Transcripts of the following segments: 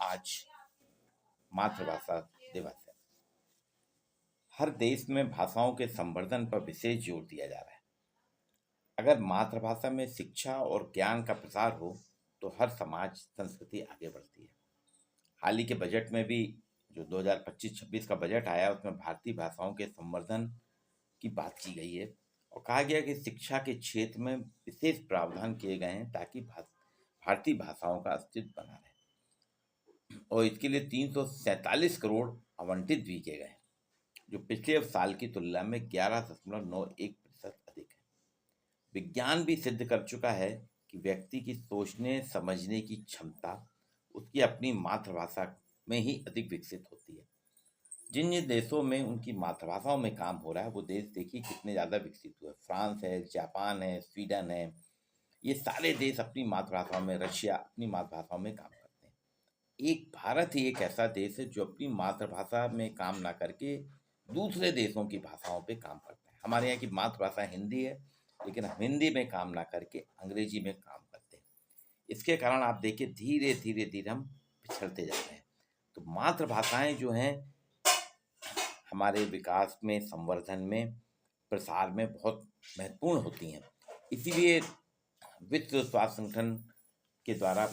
आज मातृभाषा दिवस है। हर देश में भाषाओं के संवर्धन पर विशेष जोर दिया जा रहा है। अगर मातृभाषा में शिक्षा और ज्ञान का प्रसार हो तो हर समाज संस्कृति आगे बढ़ती है। हाल ही के बजट में भी जो 2025-26 का बजट आया उसमें भारतीय भाषाओं के संवर्धन की बात की गई है और कहा गया कि शिक्षा के क्षेत्र में विशेष प्रावधान किए गए हैं ताकि भारतीय भाषाओं का अस्तित्व बना रहे और इसके लिए 347 करोड़ आवंटित भी किए गए हैं, जो पिछले साल की तुलना में 11.91% अधिक है। विज्ञान भी सिद्ध कर चुका है कि व्यक्ति की सोचने समझने की क्षमता उसकी अपनी मातृभाषा में ही अधिक विकसित होती है। जिन जिन देशों में उनकी मातृभाषाओं में काम हो रहा है वो देश देखिए कितने ज़्यादा विकसित हुए। फ्रांस है, जापान है, स्वीडन है, ये सारे देश अपनी मातृभाषाओं में, रशिया अपनी मातृभाषाओं में काम करते हैं। एक भारत ही एक ऐसा देश है जो अपनी मातृभाषा में काम ना करके दूसरे देशों की भाषाओं पे काम करता है। हमारे यहाँ की मातृभाषा हिंदी है, लेकिन हम हिंदी में काम ना करके अंग्रेजी में काम करते हैं। इसके कारण आप देखिए धीरे धीरे धीरे हम पिछड़ते जा रहे हैं। तो मातृभाषाएं जो हैं हमारे विकास में, संवर्धन में, प्रसार में बहुत महत्वपूर्ण होती हैं। इसीलिए विश्व स्वास्थ्य संगठन के द्वारा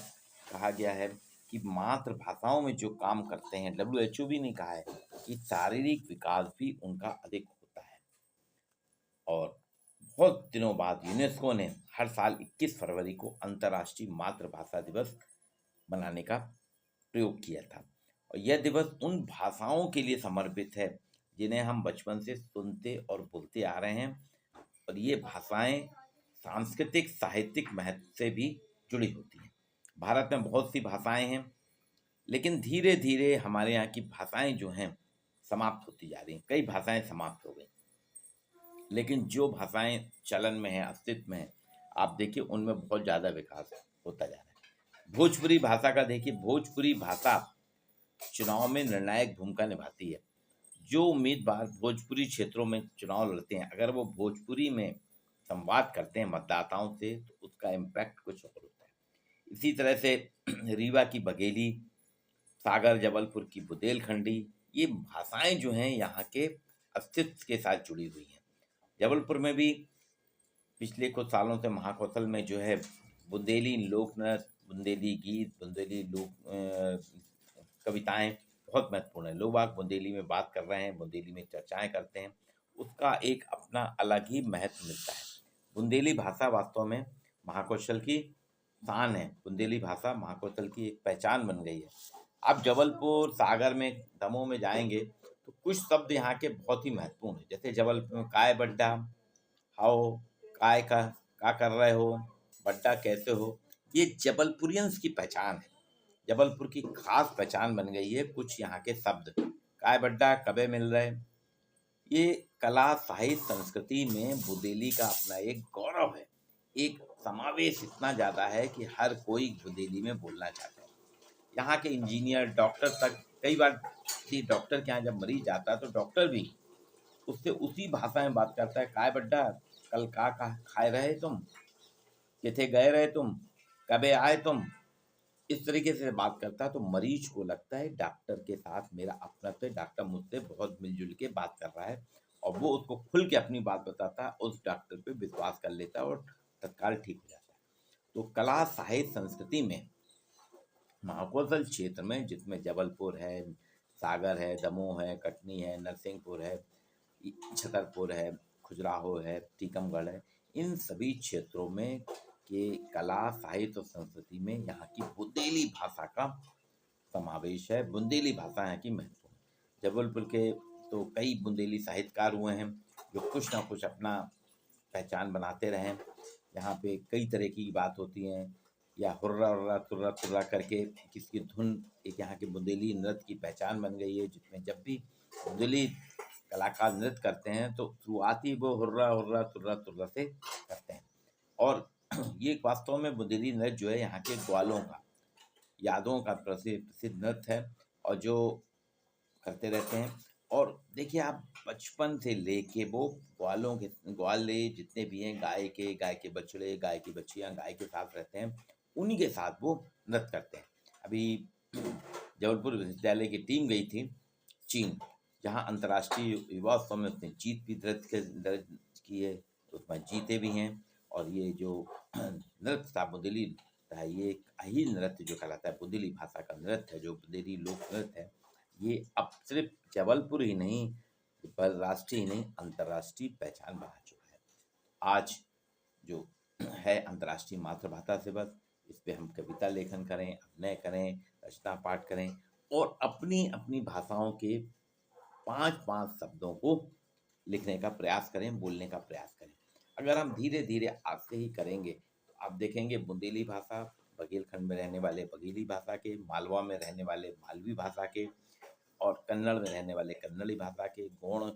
कहा गया है कि मातृभाषाओं में जो काम करते हैं, WHO भी ने कहा है कि शारीरिक विकास भी उनका अधिक होता है। और बहुत दिनों बाद यूनेस्को ने हर साल 21 फरवरी को अंतर्राष्ट्रीय मातृभाषा दिवस मनाने का प्रयोग किया था और यह दिवस उन भाषाओं के लिए समर्पित है जिन्हें हम बचपन से सुनते और बोलते आ रहे हैं और ये भाषाएं सांस्कृतिक साहित्यिक महत्व से भी जुड़ी होती हैं। भारत में बहुत सी भाषाएं हैं, लेकिन धीरे धीरे हमारे यहाँ की भाषाएं जो हैं समाप्त होती जा रही हैं। कई भाषाएं समाप्त हो गई, लेकिन जो भाषाएं चलन में हैं, अस्तित्व में हैं, आप देखिए उनमें बहुत ज़्यादा विकास होता जा रहा है। भोजपुरी भाषा का देखिए, भोजपुरी भाषा चुनाव में निर्णायक भूमिका निभाती है। जो उम्मीदवार भोजपुरी क्षेत्रों में चुनाव लड़ते हैं, अगर वो भोजपुरी में संवाद करते हैं मतदाताओं से तो उसका इम्पैक्ट कुछ और होता है। इसी तरह से रीवा की बघेली, सागर जबलपुर की बुंदेलखंडी, ये भाषाएं जो हैं यहाँ के अस्तित्व के साथ जुड़ी हुई हैं। जबलपुर में भी पिछले कुछ सालों से महाकौशल में जो है बुंदेली लोक नृत्य, बुंदेली गीत, बुंदेली लोक कविताएं बहुत महत्वपूर्ण है। लोग बाग बुंदेली में बात कर रहे हैं, बुंदेली में चर्चाएं करते हैं, उसका एक अपना अलग ही महत्व मिलता है। बुंदेली भाषा वास्तव में महाकौशल की शान है। बुंदेली भाषा महाकौशल की एक पहचान बन गई है। आप जबलपुर, सागर में, दमोह में जाएंगे तो कुछ शब्द यहाँ के बहुत ही महत्वपूर्ण है। जैसे जबलपुर में काय बड्डा, हाओ, काय का कर रहे हो, बड्डा कैसे हो, ये जबलपुरियंस की पहचान है। जबलपुर की खास पहचान बन गई है कुछ यहाँ के शब्द। काय बड्डा, कबे मिल रहे, ये कला साहित्य संस्कृति में बुंदेली का अपना एक गौरव है। एक समावेश इतना ज़्यादा है कि हर कोई बुंदेली में बोलना चाहता है। यहाँ के इंजीनियर, डॉक्टर तक, कई बार डॉक्टर के यहाँ जब मरीज जाता है तो डॉक्टर भी उससे उसी भाषा में बात करता है। काय बड्डा, कल का खाए रहे तुम, किथे गए रहे तुम, कबे आए तुम, इस तरीके से बात करता है तो मरीज को लगता है डॉक्टर के साथ मेरा अपनत्व है, डॉक्टर मुझसे बहुत मिलजुल के बात कर रहा है और वो उसको खुल के अपनी बात बताता है, उस डॉक्टर पे विश्वास कर लेता है और तत्काल ठीक हो जाता है। तो कला साहित्य संस्कृति में महाकौशल क्षेत्र में, जिसमें जबलपुर है, सागर है, दमोह है, कटनी है, नरसिंहपुर है, छतरपुर है, खजुराहो है, टीकमगढ़ है, इन सभी क्षेत्रों में के कला साहित्य और संस्कृति में यहाँ की बुंदेली भाषा का समावेश है। बुंदेली भाषा यहाँ की महत्वपूर्ण। जबलपुर के तो कई बुंदेली साहित्यकार हुए हैं जो कुछ ना कुछ अपना पहचान बनाते रहे। यहाँ पे कई तरह की बात होती हैं, या हुर्रा हुर्रा तुर्रा तुर्रा करके किसकी धुन एक यहाँ के बुंदेली नृत्य की पहचान बन गई है, जिसमें जब भी बुंदेली कलाकार नृत्य करते हैं तो शुरुआती वो हुर्रा हुर्रा तुर्रा तुर्रा से करते हैं। और ये वास्तव में बुंदेली नृत्य जो है यहाँ के ग्वालों का, यादों का प्रसिद्ध नृत्य है और जो करते रहते हैं। और देखिए आप बचपन से लेके वो ग्वाले जितने भी हैं, गाय के बछड़े, गाय की बच्चियाँ गाय के साथ रहते हैं, उन्हीं के साथ वो नृत्य करते हैं। अभी जबलपुर विश्वविद्यालय की टीम गई थी चीन, जहाँ अंतर्राष्ट्रीय युवा उत्सव में उसने जीत भी दर्ज की है, उसमें जीते भी हैं। और ये जो नृत्य था बुंदेली था, ये एक ही नृत्य जो कहलाता है बुंदेली भाषा का नृत्य है, जो बुंदेली लोक नृत्य है, ये अब सिर्फ जबलपुर ही नहीं, पर राष्ट्रीय ही नहीं, अंतर्राष्ट्रीय पहचान बना चुका है। आज जो है अंतर्राष्ट्रीय मातृभाषा दिवस, इस पे हम कविता लेखन करें, अभिनय करें, रचना पाठ करें और अपनी अपनी भाषाओं के 5-5 शब्दों को लिखने का प्रयास करें, बोलने का प्रयास करें। अगर हम धीरे धीरे आज से ही करेंगे तो आप देखेंगे बुंदेली भाषा, बघेलखंड में रहने वाले बघेली भाषा के, मालवा में रहने वाले मालवी भाषा के, और कन्नड़ में रहने वाले कन्नड़ी भाषा के, गोंड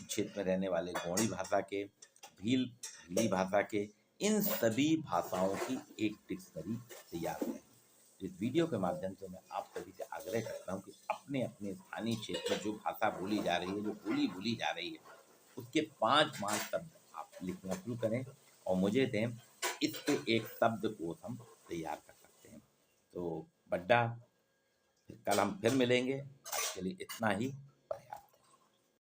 क्षेत्र में रहने वाले गोंडी भाषा के, भीली भाषा के, इन सभी भाषाओं की एक डिक्शनरी तैयार है। इस वीडियो के माध्यम से मैं आप सभी से आग्रह करता हूँ कि अपने अपने स्थानीय क्षेत्र में जो भाषा बोली जा रही है, जो बोली बोली जा रही है, उसके 5-5 शब्द आप लिखना शुरू करें और मुझे दें, इस पे एक शब्दकोश हम तैयार कर सकते हैं। तो बड्डा, कल हम फिर मिलेंगे, आज के लिए इतना ही।